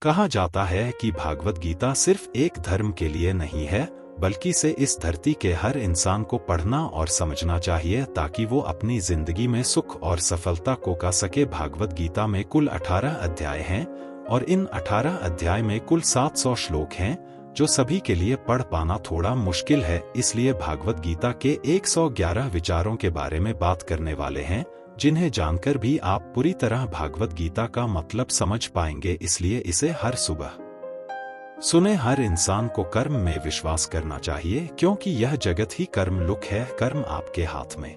कहा जाता है कि भागवत गीता सिर्फ एक धर्म के लिए नहीं है, बल्कि इसे इस धरती के हर इंसान को पढ़ना और समझना चाहिए ताकि वो अपनी जिंदगी में सुख और सफलता को पा सके। भागवत गीता में कुल 18 अध्याय हैं और इन 18 अध्याय में कुल 700 श्लोक हैं, जो सभी के लिए पढ़ पाना थोड़ा मुश्किल है। इसलिए भागवत गीता के 111 विचारों के बारे में बात करने वाले हैं, जिन्हें जानकर भी आप पूरी तरह भागवत गीता का मतलब समझ पाएंगे। इसलिए इसे हर सुबह सुने। हर इंसान को कर्म में विश्वास करना चाहिए, क्योंकि यह जगत ही कर्मलुक है। कर्म आपके हाथ में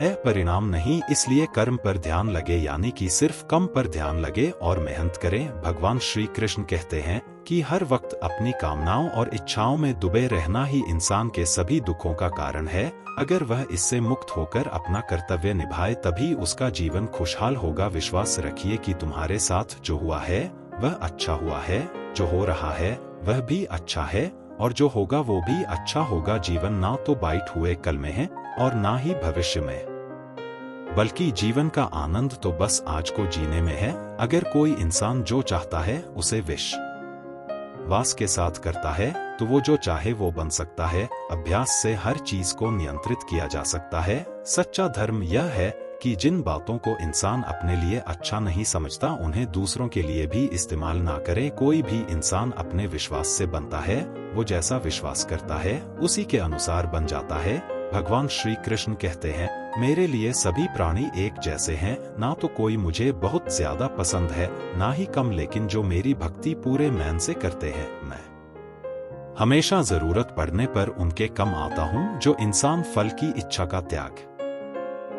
है, परिणाम नहीं। इसलिए कर्म पर ध्यान लगे, यानी कि सिर्फ कम पर ध्यान लगे और मेहनत करें। भगवान श्री कृष्ण कहते हैं कि हर वक्त अपनी कामनाओं और इच्छाओं में डूबे रहना ही इंसान के सभी दुखों का कारण है। अगर वह इससे मुक्त होकर अपना कर्तव्य निभाए, तभी उसका जीवन खुशहाल होगा। विश्वास रखिए कि तुम्हारे साथ जो हुआ है वह अच्छा हुआ है, जो हो रहा है वह भी अच्छा है, और जो होगा वो भी अच्छा होगा। जीवन ना तो बाइट हुए कल में है और ना ही भविष्य में, बल्कि जीवन का आनंद तो बस आज को जीने में है। अगर कोई इंसान जो चाहता है उसे विश्वास के साथ करता है, तो वो जो चाहे वो बन सकता है। अभ्यास से हर चीज को नियंत्रित किया जा सकता है। सच्चा धर्म यह है कि जिन बातों को इंसान अपने लिए अच्छा नहीं समझता, उन्हें दूसरों के लिए भी इस्तेमाल ना करे। कोई भी इंसान अपने विश्वास से बनता है, वो जैसा विश्वास करता है उसी के अनुसार बन जाता है। भगवान श्री कृष्ण कहते हैं, मेरे लिए सभी प्राणी एक जैसे हैं। ना तो कोई मुझे बहुत ज्यादा पसंद है, ना ही कम, लेकिन जो मेरी भक्ति पूरे मन से करते हैं, मैं हमेशा जरूरत पड़ने पर उनके कम आता हूँ। जो इंसान फल की इच्छा का त्याग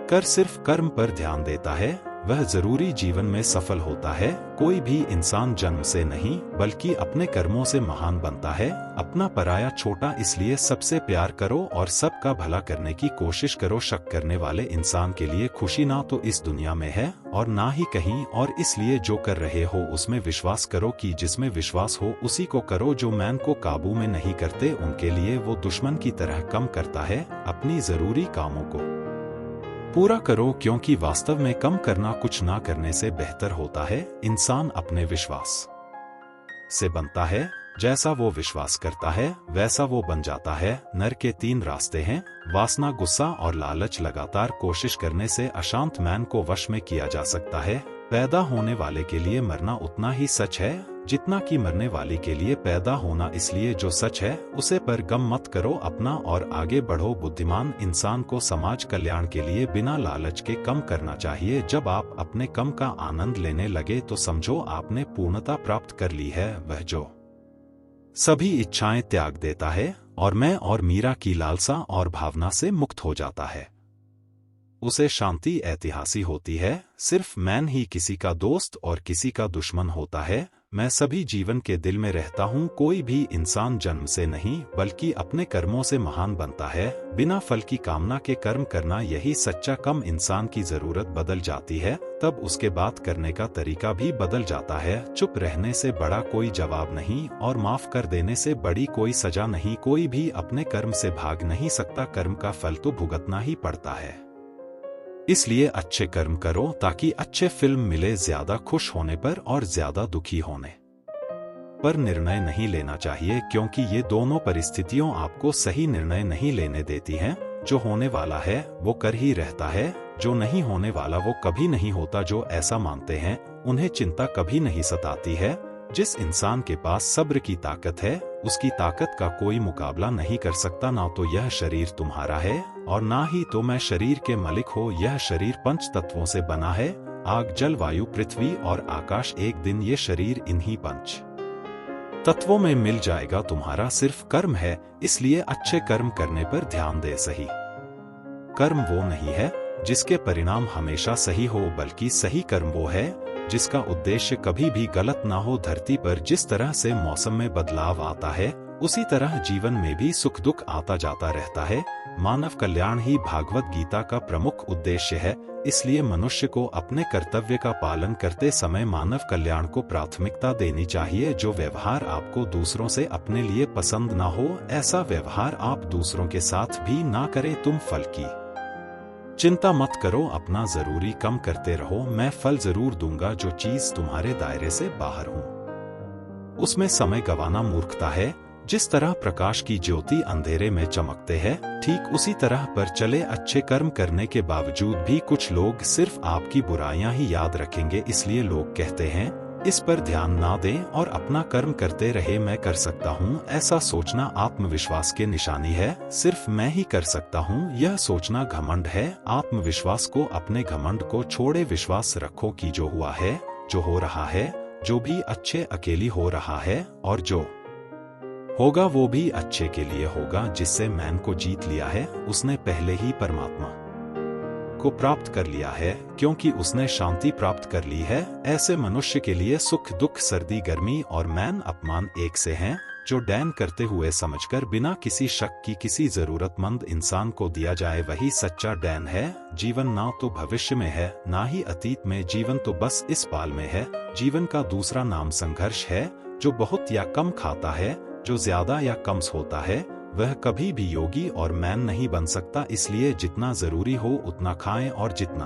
कर सिर्फ कर्म पर ध्यान देता है, वह जरूरी जीवन में सफल होता है। कोई भी इंसान जन्म से नहीं, बल्कि अपने कर्मों से महान बनता है। अपना पराया छोटा, इसलिए सबसे प्यार करो और सबका भला करने की कोशिश करो। शक करने वाले इंसान के लिए खुशी ना तो इस दुनिया में है और ना ही कहीं और। इसलिए जो कर रहे हो उसमें विश्वास करो, कि जिसमें विश्वास हो उसी को करो। जो मन को काबू में नहीं करते, उनके लिए वो दुश्मन की तरह कम करता है। अपनी जरूरी कामों को पूरा करो, क्योंकि वास्तव में कम करना कुछ ना करने से बेहतर होता है। इंसान अपने विश्वास से बनता है। जैसा वो विश्वास करता है वैसा वो बन जाता है। नर के 3 रास्ते हैं, वासना, गुस्सा और लालच। लगातार कोशिश करने से अशांत मन को वश में किया जा सकता है। पैदा होने वाले के लिए मरना उतना ही सच है जितना कि मरने वाले के लिए पैदा होना। इसलिए जो सच है उसे पर गम मत करो, अपना और आगे बढ़ो। बुद्धिमान इंसान को समाज कल्याण के लिए बिना लालच के कम करना चाहिए। जब आप अपने कम का आनंद लेने लगे तो समझो आपने पूर्णता प्राप्त कर ली है। वह जो सभी इच्छाएं त्याग देता है और मैं और मीरा की लालसा और भावना से मुक्त हो जाता है, उसे शांति ऐतिहासिक होती है। सिर्फ मैं ही किसी का दोस्त और किसी का दुश्मन होता है। मैं सभी जीवन के दिल में रहता हूँ। कोई भी इंसान जन्म से नहीं, बल्कि अपने कर्मों से महान बनता है। बिना फल की कामना के कर्म करना, यही सच्चा कम। इंसान की जरूरत बदल जाती है, तब उसके बात करने का तरीका भी बदल जाता है। चुप रहने से बड़ा कोई जवाब नहीं और माफ कर देने से बड़ी कोई सजा नहीं। कोई भी अपने कर्म से भाग नहीं सकता, कर्म का फल तो भुगतना ही पड़ता है। इसलिए अच्छे कर्म करो ताकि अच्छे फिल्म मिले। ज्यादा खुश होने पर और ज्यादा दुखी होने पर निर्णय नहीं लेना चाहिए, क्योंकि ये दोनों परिस्थितियों आपको सही निर्णय नहीं लेने देती हैं। जो होने वाला है वो कर ही रहता है, जो नहीं होने वाला वो कभी नहीं होता। जो ऐसा मानते हैं उन्हें चिंता कभी नहीं सताती है। जिस इंसान के पास सब्र की ताकत है, उसकी ताकत का कोई मुकाबला नहीं कर सकता। ना तो यह शरीर तुम्हारा है और ना ही तो मैं शरीर के मालिक हो। यह शरीर 5 तत्वों से बना है, आग, जल, वायु, पृथ्वी और आकाश। एक दिन ये शरीर इन्हीं 5 तत्वों में मिल जाएगा। तुम्हारा सिर्फ कर्म है, इसलिए अच्छे कर्म करने पर ध्यान दे। सही कर्म वो नहीं है जिसके परिणाम हमेशा सही हो, बल्कि सही कर्म वो है जिसका उद्देश्य कभी भी गलत ना हो। धरती पर जिस तरह से मौसम में बदलाव आता है, उसी तरह जीवन में भी सुख दुख आता जाता रहता है। मानव कल्याण ही भागवत गीता का प्रमुख उद्देश्य है। इसलिए मनुष्य को अपने कर्तव्य का पालन करते समय मानव कल्याण को प्राथमिकता देनी चाहिए। जो व्यवहार आपको दूसरों से अपने लिए पसंद ना हो, ऐसा व्यवहार आप दूसरों के साथ भी ना करें। तुम फल की चिंता मत करो, अपना जरूरी कम करते रहो। मैं फल जरूर दूंगा जो चीज तुम्हारे दायरे से बाहर हो। उसमें समय गंवाना मूर्खता है। जिस तरह प्रकाश की ज्योति अंधेरे में चमकते हैं, ठीक उसी तरह पर चले अच्छे कर्म करने के बावजूद भी कुछ लोग सिर्फ आपकी बुराइयां ही याद रखेंगे। इसलिए लोग कहते हैं, इस पर ध्यान ना दें और अपना कर्म करते रहे, मैं कर सकता हूँ। ऐसा सोचना आत्मविश्वास के निशानी है। सिर्फ मैं ही कर सकता हूँ, यह सोचना घमंड है। आत्मविश्वास को अपने घमंड को छोड़े विश्वास रखो कि जो हुआ है, जो हो रहा है, जो भी अच्छे अकेली हो रहा है, और जो होगा वो भी अच्छे के लिए होगा। जिससे मैन को जीत लिया है, उसने पहले ही परमात्मा को प्राप्त कर लिया है, क्योंकि उसने शांति प्राप्त कर ली है। ऐसे मनुष्य के लिए सुख दुख सर्दी गर्मी और मैन अपमान एक से हैं। जो डैन करते हुए समझकर बिना किसी शक की किसी जरूरतमंद इंसान को दिया जाए, वही सच्चा डैन है। जीवन ना तो भविष्य में है, ना ही अतीत में, जीवन तो बस इस पाल में है। जीवन का दूसरा नाम संघर्ष है। जो बहुत या कम खाता है, जो ज्यादा या कम होता है, वह कभी भी योगी और मैन नहीं बन सकता। इसलिए जितना जरूरी हो उतना खाएं और जितना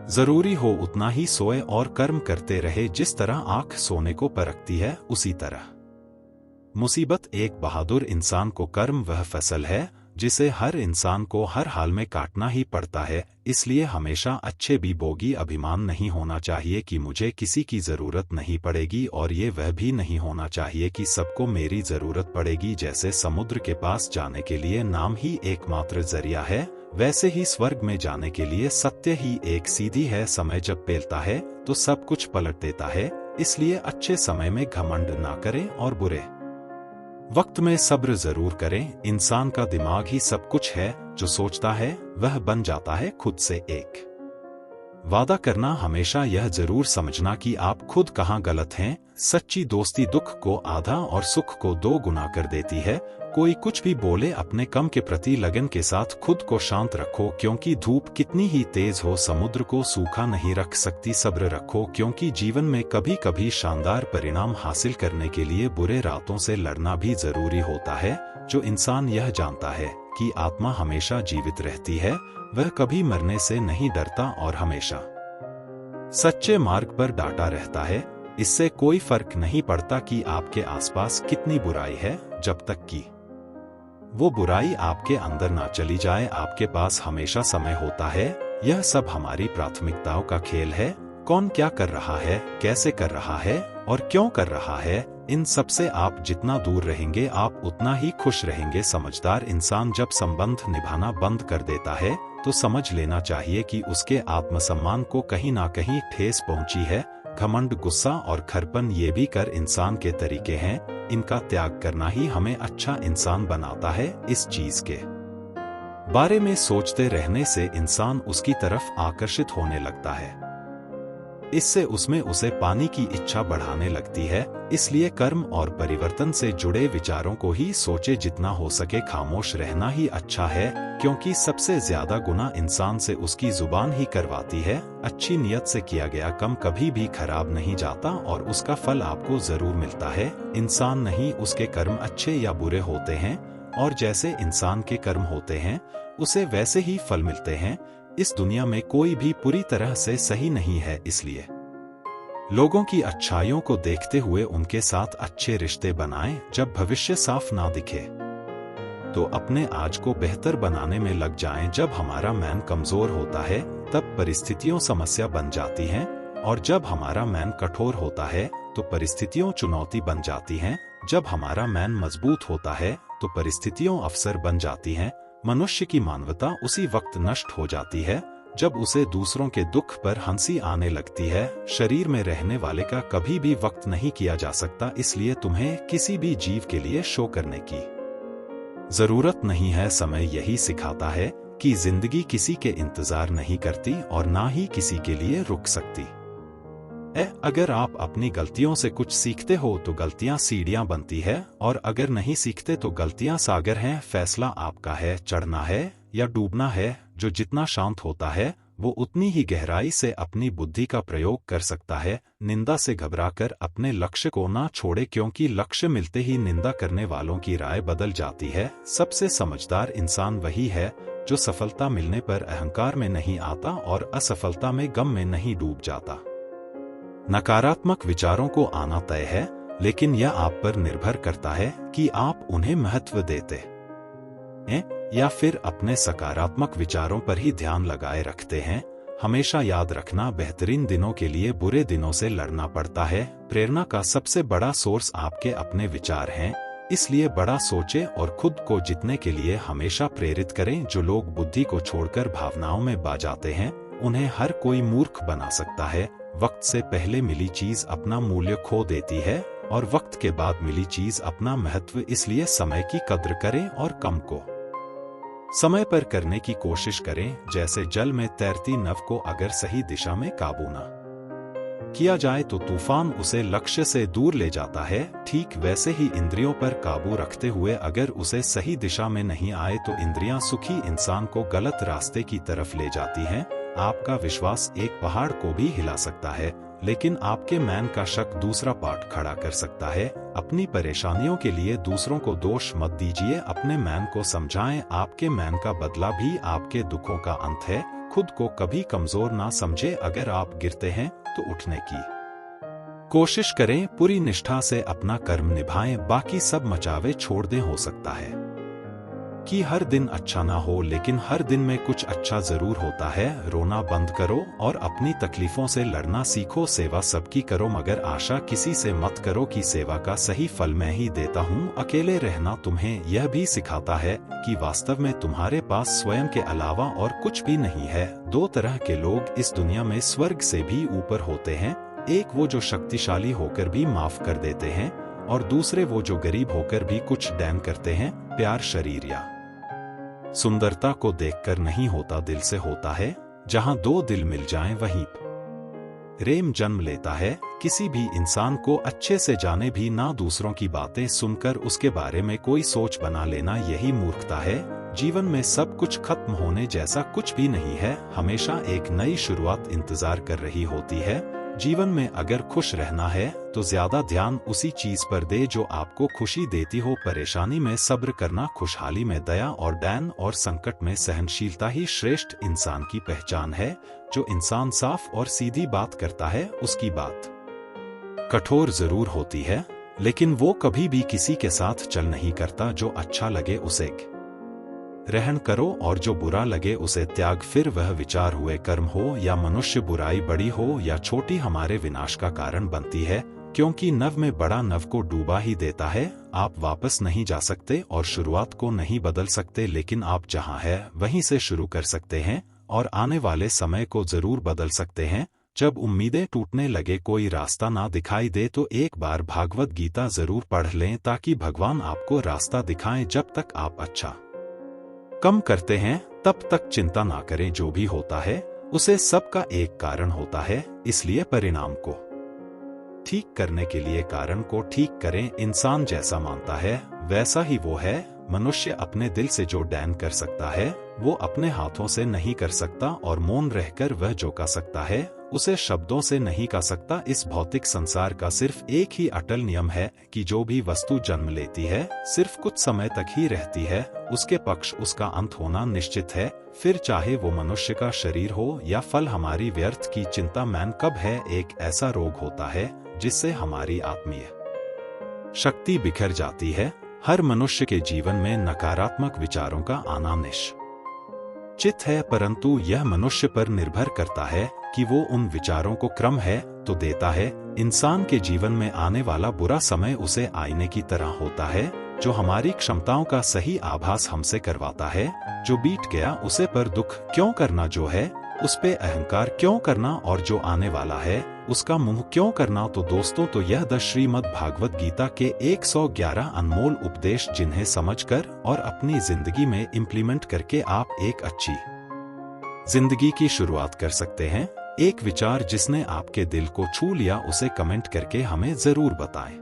जरूरी हो उतना ही सोए और कर्म करते रहे। जिस तरह आंख सोने को परखती है, उसी तरह मुसीबत एक बहादुर इंसान को कर्म वह फसल है जिसे हर इंसान को हर हाल में काटना ही पड़ता है। इसलिए हमेशा अच्छे भी बोगी अभिमान नहीं होना चाहिए कि मुझे किसी की जरूरत नहीं पड़ेगी, और ये वह भी नहीं होना चाहिए कि सबको मेरी जरूरत पड़ेगी। जैसे समुद्र के पास जाने के लिए नाम ही एकमात्र जरिया है, वैसे ही स्वर्ग में जाने के लिए सत्य ही एक सीधी है। समय जब पेलता है तो सब कुछ पलट देता है। इसलिए अच्छे समय में घमंड ना करें और बुरे वक्त में सब्र जरूर करें। इंसान का दिमाग ही सब कुछ है। जो सोचता है वह बन जाता है। खुद से एक वादा करना, हमेशा यह जरूर समझना कि आप खुद कहाँ गलत हैं। सच्ची दोस्ती दुख को आधा और सुख को 2 गुना कर देती है। कोई कुछ भी बोले, अपने कम के प्रति लगन के साथ खुद को शांत रखो, क्योंकि धूप कितनी ही तेज हो समुद्र को सूखा नहीं रख सकती। सब्र रखो, क्योंकि जीवन में कभी कभी शानदार परिणाम हासिल करने के लिए बुरे रातों से लड़ना भी जरूरी होता है। जो इंसान यह जानता है कि आत्मा हमेशा जीवित रहती है, वह कभी मरने से नहीं डरता और हमेशा सच्चे मार्ग पर डाटा रहता है। इससे कोई फर्क नहीं पड़ता कि आपके आसपास कितनी बुराई है, जब तक कि वो बुराई आपके अंदर ना चली जाए। आपके पास हमेशा समय होता है। यह सब हमारी प्राथमिकताओं का खेल है। कौन क्या कर रहा है, कैसे कर रहा है और क्यों कर रहा है, इन सब से आप जितना दूर रहेंगे, आप उतना ही खुश रहेंगे। समझदार इंसान जब संबंध निभाना बंद कर देता है, तो समझ लेना चाहिए कि उसके आत्मसम्मान को कहीं ना कहीं ठेस पहुंची है। घमंड, गुस्सा और खरपन ये भी कर इंसान के तरीके हैं। इनका त्याग करना ही हमें अच्छा इंसान बनाता है। इस चीज के बारे में सोचते रहने से इंसान उसकी तरफ आकर्षित होने लगता है। इससे उसमें उसे पाने की इच्छा बढ़ाने लगती है। इसलिए कर्म और परिवर्तन से जुड़े विचारों को ही सोचे। जितना हो सके खामोश रहना ही अच्छा है, क्योंकि सबसे ज्यादा गुनाह इंसान से उसकी जुबान ही करवाती है। अच्छी नियत से किया गया काम कभी भी खराब नहीं जाता और उसका फल आपको जरूर मिलता है। इंसान नहीं, उसके कर्म अच्छे या बुरे होते हैं, और जैसे इंसान के कर्म होते हैं, उसे वैसे ही फल मिलते हैं। इस दुनिया में कोई भी पूरी तरह से सही नहीं है। इसलिए लोगों की अच्छाइयों को देखते हुए उनके साथ अच्छे रिश्ते बनाएं। जब भविष्य साफ ना दिखे तो अपने आज को बेहतर बनाने में लग जाएं। जब हमारा मैन कमजोर होता है, तब परिस्थितियां समस्या बन जाती हैं, और जब हमारा मैन कठोर होता है तो परिस्थितियां चुनौती बन जाती हैं। जब हमारा मैन मजबूत होता है तो परिस्थितियां अवसर बन जाती हैं। मनुष्य की मानवता उसी वक्त नष्ट हो जाती है जब उसे दूसरों के दुख पर हंसी आने लगती है। शरीर में रहने वाले का कभी भी वक्त नहीं किया जा सकता। इसलिए तुम्हें किसी भी जीव के लिए शो करने की जरूरत नहीं है। समय यही सिखाता है कि जिंदगी किसी के इंतजार नहीं करती और ना ही किसी के लिए रुक सकती। अगर आप अपनी गलतियों से कुछ सीखते हो तो गलतियां सीढ़ियां बनती है, और अगर नहीं सीखते तो गलतियां सागर हैं। फैसला आपका है, चढ़ना है या डूबना है। जो जितना शांत होता है, वो उतनी ही गहराई से अपनी बुद्धि का प्रयोग कर सकता है। निंदा से घबराकर अपने लक्ष्य को ना छोड़े, क्योंकि लक्ष्य मिलते ही निंदा करने वालों की राय बदल जाती है। सबसे समझदार इंसान वही है जो सफलता मिलने पर अहंकार में नहीं आता और असफलता में गम में नहीं डूब जाता। नकारात्मक विचारों को आना तय है, लेकिन यह आप पर निर्भर करता है कि आप उन्हें महत्व देते हैं या फिर अपने सकारात्मक विचारों पर ही ध्यान लगाए रखते हैं। हमेशा याद रखना, बेहतरीन दिनों के लिए बुरे दिनों से लड़ना पड़ता है। प्रेरणा का सबसे बड़ा सोर्स आपके अपने विचार हैं, इसलिए बड़ा सोचें और खुद को जीतने के लिए हमेशा प्रेरित करें। जो लोग बुद्धि को छोड़कर भावनाओं में बह जाते हैं, उन्हें हर कोई मूर्ख बना सकता है। वक्त से पहले मिली चीज अपना मूल्य खो देती है और वक्त के बाद मिली चीज अपना महत्व, इसलिए समय की कद्र करें और कम को समय पर करने की कोशिश करें। जैसे जल में तैरती नाव को अगर सही दिशा में काबू न किया जाए तो तूफान उसे लक्ष्य से दूर ले जाता है। ठीक वैसे ही इंद्रियों पर काबू रखते हुए अगर उसे सही दिशा में नहीं आए तो इंद्रियां सुखी इंसान को गलत रास्ते की तरफ ले जाती हैं। आपका विश्वास एक पहाड़ को भी हिला सकता है, लेकिन आपके मैन का शक दूसरा पहाड़ खड़ा कर सकता है। अपनी परेशानियों के लिए दूसरों को दोष मत दीजिए, अपने मैन को समझाएं। आपके मैन का बदला भी आपके दुखों का अंत है। खुद को कभी कमजोर ना समझे। अगर आप गिरते हैं तो उठने की कोशिश करें। पूरी निष्ठा से अपना कर्म निभाएं, बाकी सब मचावे छोड़ दें। हो सकता है कि हर दिन अच्छा ना हो, लेकिन हर दिन में कुछ अच्छा जरूर होता है। रोना बंद करो और अपनी तकलीफों से लड़ना सीखो। सेवा सबकी करो, मगर आशा किसी से मत करो कि सेवा का सही फल मैं ही देता हूँ। अकेले रहना तुम्हें यह भी सिखाता है कि वास्तव में तुम्हारे पास स्वयं के अलावा और कुछ भी नहीं है। दो तरह के लोग इस दुनिया में स्वर्ग से भी ऊपर होते हैं। एक वो जो शक्तिशाली होकर भी माफ कर देते हैं, और दूसरे वो जो गरीब होकर भी कुछ दान करते हैं। प्यार शरीर या सुंदरता को देखकर नहीं होता, दिल से होता है। जहां दो दिल मिल जाएं वहीं प्रेम जन्म लेता है। किसी भी इंसान को अच्छे से जाने भी ना दूसरों की बातें सुनकर उसके बारे में कोई सोच बना लेना, यही मूर्खता है। जीवन में सब कुछ खत्म होने जैसा कुछ भी नहीं है। हमेशा एक नई शुरुआत इंतजार कर रही होती है। जीवन में अगर खुश रहना है तो ज्यादा ध्यान उसी चीज पर दे जो आपको खुशी देती हो। परेशानी में सब्र करना, खुशहाली में दया और दान और संकट में सहनशीलता ही श्रेष्ठ इंसान की पहचान है। जो इंसान साफ और सीधी बात करता है उसकी बात कठोर जरूर होती है, लेकिन वो कभी भी किसी के साथ चल नहीं करता। जो अच्छा लगे उसे ग्रहण करो और जो बुरा लगे उसे त्याग। फिर वह विचार हुए कर्म हो या मनुष्य, बुराई बड़ी हो या छोटी, हमारे विनाश का कारण बनती है। क्योंकि नव में बड़ा नव को डूबा ही देता है। आप वापस नहीं जा सकते और शुरुआत को नहीं बदल सकते, लेकिन आप जहां है वहीं से शुरू कर सकते हैं और आने वाले समय को जरूर बदल सकते हैं। जब उम्मीदें टूटने लगे, कोई रास्ता ना दिखाई दे, तो एक बार भागवत गीता जरूर पढ़ लें ताकि भगवान आपको रास्ता दिखाएं। जब तक आप अच्छा कम करते हैं तब तक चिंता ना करें। जो भी होता है उसे सबका एक कारण होता है, इसलिए परिणाम को ठीक करने के लिए कारण को ठीक करें। इंसान जैसा मानता है वैसा ही वो है। मनुष्य अपने दिल से जो दान कर सकता है वो अपने हाथों से नहीं कर सकता, और मौन रहकर वह जो कर सकता है उसे शब्दों से नहीं कह सकता। इस भौतिक संसार का सिर्फ एक ही अटल नियम है कि जो भी वस्तु जन्म लेती है सिर्फ कुछ समय तक ही रहती है। उसके पक्ष उसका अंत होना निश्चित है। फिर चाहे वो मनुष्य का शरीर हो या फल। हमारी व्यर्थ की चिंता मैन कब है एक ऐसा रोग होता है जिससे हमारी आत्मीय शक्ति बिखर जाती है। हर मनुष्य के जीवन में नकारात्मक विचारों का आना निश्चित है, परंतु यह मनुष्य पर निर्भर करता है कि वो उन विचारों को क्रम है तो देता है। इंसान के जीवन में आने वाला बुरा समय उसे आईने की तरह होता है, जो हमारी क्षमताओं का सही आभास हमसे करवाता है। जो बीत गया उसे पर दुख क्यों करना, जो है उस पे अहंकार क्यों करना, और जो आने वाला है उसका मुंह क्यों करना। तो दोस्तों, तो यह 10 श्रीमद् भागवत गीता के 111 अनमोल उपदेश, जिन्हें समझकर और अपनी जिंदगी में इम्प्लीमेंट करके आप एक अच्छी जिंदगी की शुरुआत कर सकते हैं। एक विचार जिसने आपके दिल को छू लिया उसे कमेंट करके हमें जरूर बताएं।